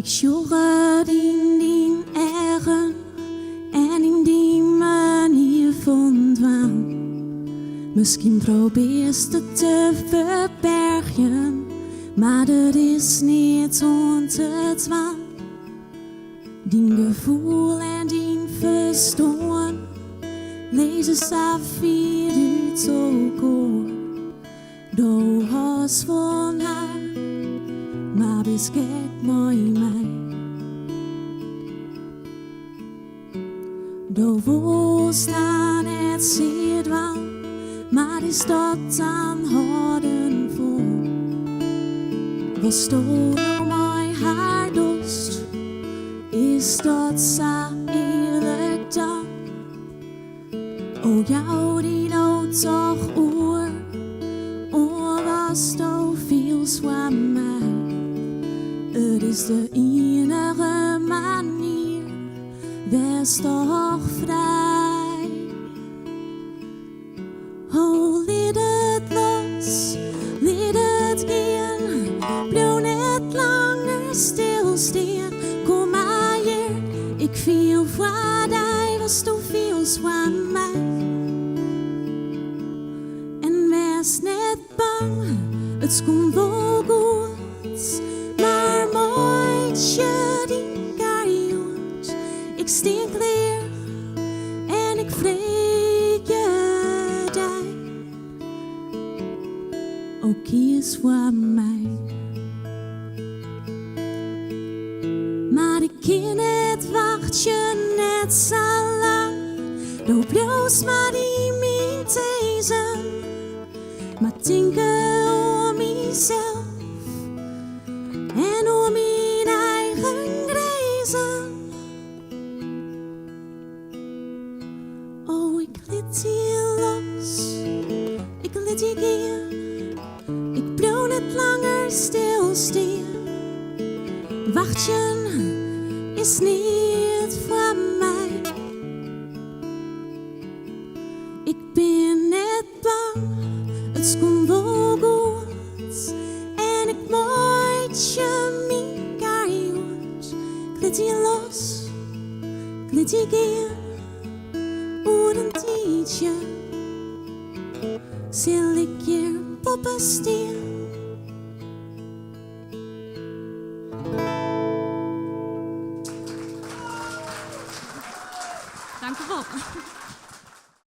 Ik zoek het in die eigen en in die manier van dwang. Misschien probeerst het te verbergen, maar dat is niet onder dwang. Die gevoel en die verstand, lezen Safir uit elkaar. Du hast van haar, maar beschik mooi mij. Du woest aan het zedwang, maar is dat aan houden voor? Was du nou mij haar dost, is dat zo eerlijk dan? O jou die nou toch oor, was du veel van mij. Het is de enige manier, wees toch vrij. Oh, liet het los, liet het gaan, blijf niet langer stilstaan. Kom maar hier, ik viel van die, was du veel van mij. En wees niet bang, het komt wel goed, maar mooitje die ga je uit. Ik stink leer en ik vreek je die. Ook kies voor mij. Maar ik ken het wachtje net zo lang. Doe bloos maar die mijn deze. Maar denken om mezelf en om mijn eigen grijzen. Oh, ik liet je los, ik liet je gaan. Ik blijf niet langer stilstaan. Wachtje is niet voor mij. Ik ben net bang, het komt wel goed. En ik moet je mijn kaart uit. Ik liet je los, ik liet je gaan. Oer een tijdje zal ik je poppen staan.